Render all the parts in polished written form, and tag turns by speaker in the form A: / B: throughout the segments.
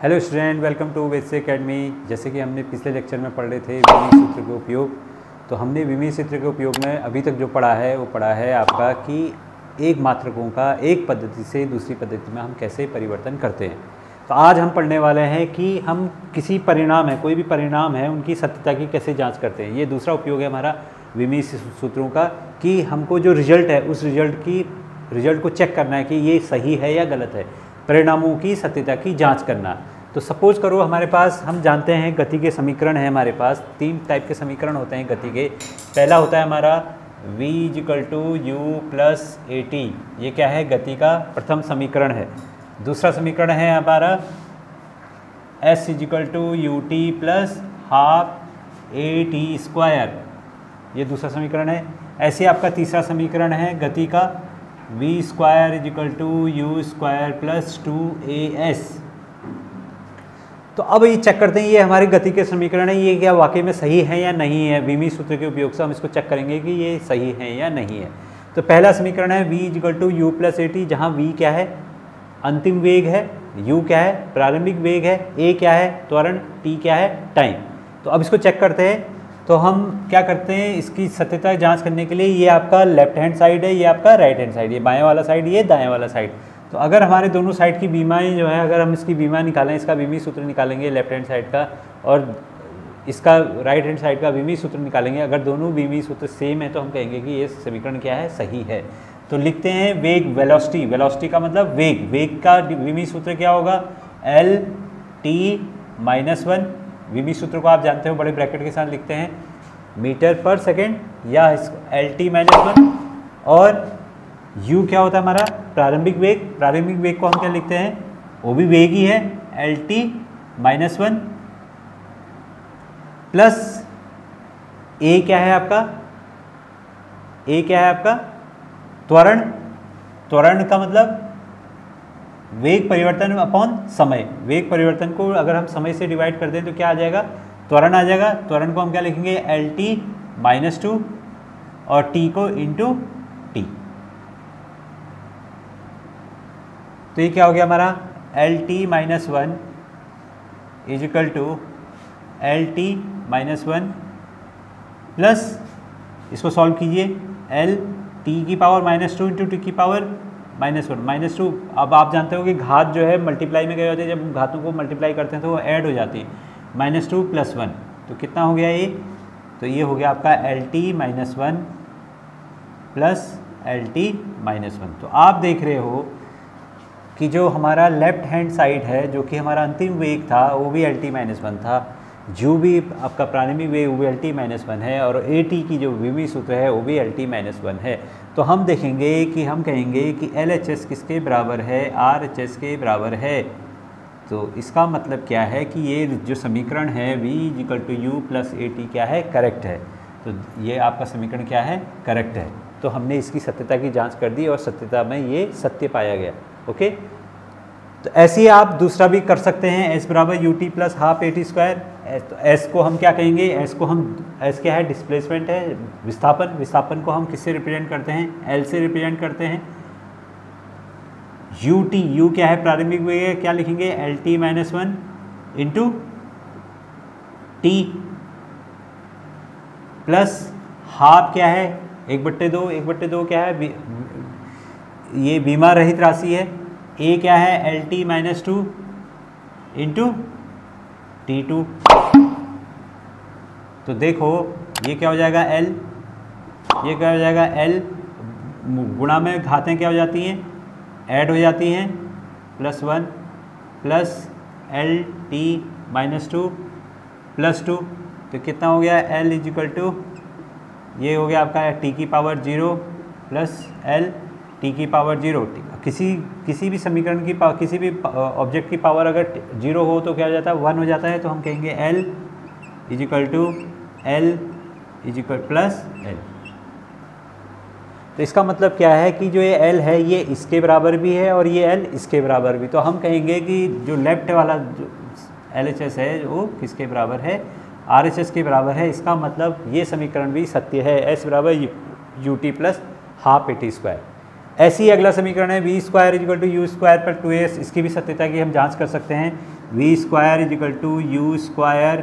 A: Hello student, welcome to वेदसे academy. जैसे कि हमने पिछले लेक्चर में पढ़ रहे थे विमीय सूत्र के उपयोग, तो हमने विमीय सूत्र के उपयोग में अभी तक जो पढ़ा है वो पढ़ा है आपका कि एक मात्रकों का एक पद्धति से दूसरी पद्धति में हम कैसे परिवर्तन करते हैं। तो आज हम पढ़ने वाले हैं कि हम किसी परिणाम है, कोई भी परिणाम है, उनकी सत्यता की कैसे जाँच करते हैं। ये दूसरा उपयोग है हमारा विमीय सूत्रों का, कि हमको जो रिजल्ट है उस रिजल्ट को चेक करना है कि ये सही है या गलत है, परिणामों की सत्यता की जांच करना। तो सपोज करो हमारे पास, हम जानते हैं गति के समीकरण है, हमारे पास तीन टाइप के समीकरण होते हैं गति के। पहला होता है हमारा v = u + at, ये क्या है, गति का प्रथम समीकरण है। दूसरा समीकरण है हमारा s = ut + ½ at², ये दूसरा समीकरण है। ऐसे आपका तीसरा समीकरण है गति का v² = u² + 2as। तो अब ये चेक करते हैं, ये हमारी गति के समीकरण है, ये क्या वाकई में सही है या नहीं है। विमीय सूत्र के उपयोग से हम इसको चेक करेंगे कि ये सही है या नहीं है। तो पहला समीकरण है v = u + at, जहाँ v क्या है, अंतिम वेग है, u क्या है, प्रारंभिक वेग है, a क्या है, त्वरण, t क्या है, टाइम। तो अब इसको चेक करते हैं। तो हम क्या करते हैं, इसकी सत्यता जांच करने के लिए, ये आपका लेफ्ट हैंड साइड है, ये आपका राइट हैंड साइड, ये बाएं वाला साइड, ये दाएं वाला साइड। तो अगर हमारे दोनों साइड की बीमाएँ जो है, अगर हम इसकी बीमा निकालें, इसका विमीय सूत्र निकालेंगे लेफ्ट हैंड साइड का, और इसका राइट हैंड साइड का विमीय सूत्र निकालेंगे, अगर दोनों विमीय सूत्र सेम है तो हम कहेंगे कि ये समीकरण क्या है, सही है। तो लिखते हैं वेग, वेलोसिटी, वेलोसिटी का मतलब वेग, वेग का विमीय सूत्र क्या होगा, L/t-1। विमीय सूत्र को आप जानते हो, बड़े ब्रैकेट के साथ लिखते हैं, मीटर/सेकेंड, या Lt-1। और u क्या होता है हमारा, प्रारंभिक वेग। प्रारंभिक वेग को हम क्या लिखते हैं, वो भी वेग ही है, Lt-1 प्लस a क्या है आपका, a क्या है आपका, त्वरण। त्वरण का मतलब वेग परिवर्तन अपॉन समय। वेग परिवर्तन को अगर हम समय से डिवाइड कर दें तो क्या आ जाएगा, त्वरण आ जाएगा। त्वरण को हम क्या लिखेंगे, Lt-2 और t को इंटू t। तो ये क्या हो गया हमारा, Lt-1 = Lt-1 प्लस, इसको सॉल्व कीजिए, Lt⁻² इंटू t⁻1 -2। अब आप जानते हो कि घात जो है मल्टीप्लाई में गए होते हैं, जब घातों को मल्टीप्लाई करते हैं तो वो ऐड हो जाती है, -2 + 1। तो कितना हो गया ये, तो ये हो गया आपका Lt-1 प्लस Lt-1। तो आप देख रहे हो कि जो हमारा लेफ्ट हैंड साइड है, जो कि हमारा अंतिम वेग था, वो भी Lt-1 था, जो भी आपका प्रारंभिक वेग वो भी Lt-1 है, और at की जो विमीय सूत्र है वो भी Lt-1 है। तो हम देखेंगे कि हम कहेंगे कि LHS किसके बराबर है, RHS के बराबर है। तो इसका मतलब क्या है कि ये जो समीकरण है v = u + at क्या है, करेक्ट है। तो ये आपका समीकरण क्या है, करेक्ट है। तो हमने इसकी सत्यता की जांच कर दी और सत्यता में ये सत्य पाया गया। ओके, तो ऐसे ही आप दूसरा भी कर सकते हैं, s = ut + ½ at²। तो s को हम क्या कहेंगे, s क्या है, डिस्प्लेसमेंट है, विस्थापन। विस्थापन को हम किससे रिप्रेजेंट करते हैं, l से रिप्रेजेंट करते हैं। ut, u क्या है, प्रारंभिक वेग है, क्या लिखेंगे, Lt-1 इंटू t प्लस ½ क्या है, 1/2। 1/2 क्या है, ये बीमा रहित राशि है। a क्या है, Lt-2 इंटू t2। तो देखो ये क्या हो जाएगा, l, ये क्या हो जाएगा, l गुणा में घातें क्या हो जाती हैं, ऐड हो जाती हैं, +1 प्लस Lt-2 + 2। तो कितना हो गया, l = ये हो गया आपका t⁻0 प्लस L t⁻0। किसी भी समीकरण की किसी भी ऑब्जेक्ट की पावर अगर 0 हो तो क्या हो जाता है, 1 हो जाता है। तो हम कहेंगे L + L। तो इसका मतलब क्या है कि जो ये L है ये इसके बराबर भी है और ये L इसके बराबर भी। तो हम कहेंगे कि जो लेफ्ट वाला जो LHS है वो किसके बराबर है, RHS के बराबर है। इसका मतलब ये समीकरण भी सत्य है, s = ut + ½ at²। ऐसे ही अगला समीकरण है v² = u² + 2s। इसकी भी सत्यता की हम जांच कर सकते हैं। V square is equal to U square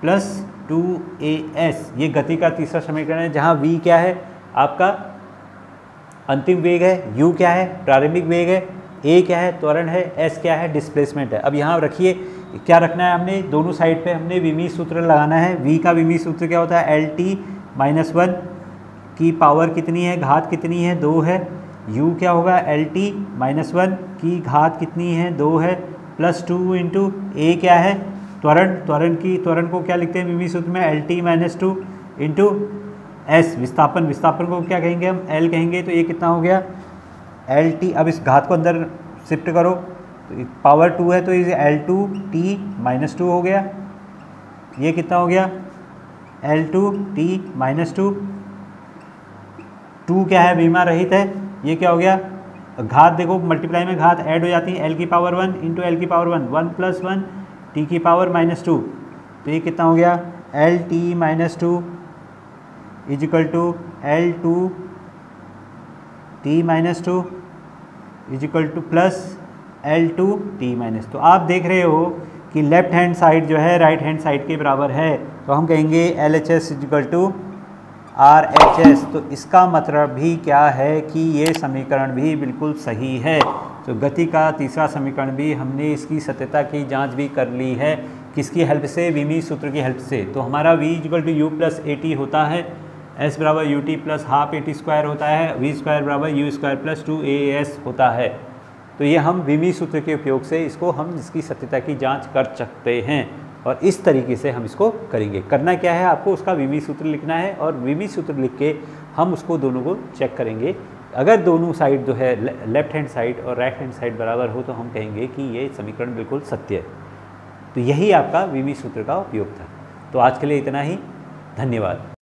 A: plus 2as। ये गति का तीसरा समीकरण है, जहाँ v क्या है आपका अंतिम वेग है, u क्या है प्रारंभिक वेग है, a क्या है त्वरण है, s क्या है डिस्प्लेसमेंट है। अब यहाँ रखिए क्या रखना है, हमने दोनों साइड पे हमने विमीय सूत्र लगाना है। v का विमीय सूत्र क्या होता है, LT-1 की पावर कितनी है, घात कितनी है, 2 है। u क्या होगा, LT-1 की घात कितनी है, 2 है, प्लस 2 इंटू a क्या है त्वरण को क्या लिखते हैं विमीय सूत्र में, LT-2 इंटू s। विस्थापन को क्या कहेंगे हम, l कहेंगे। तो ये कितना हो गया LT, अब इस घात को अंदर शिफ्ट करो तो पावर 2 है तो ये L2T-2 हो गया। ये कितना हो गया L2T-2, 2 क्या है विमा रहित है, ये क्या हो गया घात, देखो मल्टीप्लाई में घात ऐड हो जाती है, l की पावर 1 इंटू l की पावर 1 प्लस 1 t की पावर -2। तो ये कितना हो गया LT-2 is equal to L2T-2 is equal to plus L2T-। तो आप देख रहे हो कि लेफ्ट हैंड साइड जो है राइट हैंड साइड के बराबर है, तो हम कहेंगे LHS is equal to RHS। तो इसका मतलब भी क्या है कि ये समीकरण भी बिल्कुल सही है। तो गति का तीसरा समीकरण भी हमने इसकी सत्यता की जांच भी कर ली है, किसकी हेल्प से, विमीय सूत्र की हेल्प से। तो हमारा v equal to u plus AT होता है, s बराबर ut plus half AT square होता है, v स्क्वायर बराबर u स्क्वायर प्लस 2as होता है। तो ये हम विमीय सूत्र के उपयोग से इसको हम इसकी सत्यता की जांच कर सकते हैं, और इस तरीके से हम इसको करेंगे। करना क्या है, आपको उसका विमीय सूत्र लिखना है, और विमीय सूत्र लिख के हम उसको दोनों को चेक करेंगे। अगर दोनों साइड जो है लेफ्ट हैंड साइड और राइट हैंड साइड बराबर हो तो हम कहेंगे कि ये समीकरण बिल्कुल सत्य है। तो यही आपका विमीय सूत्र का उपयोग था। तो आज के लिए इतना ही, धन्यवाद।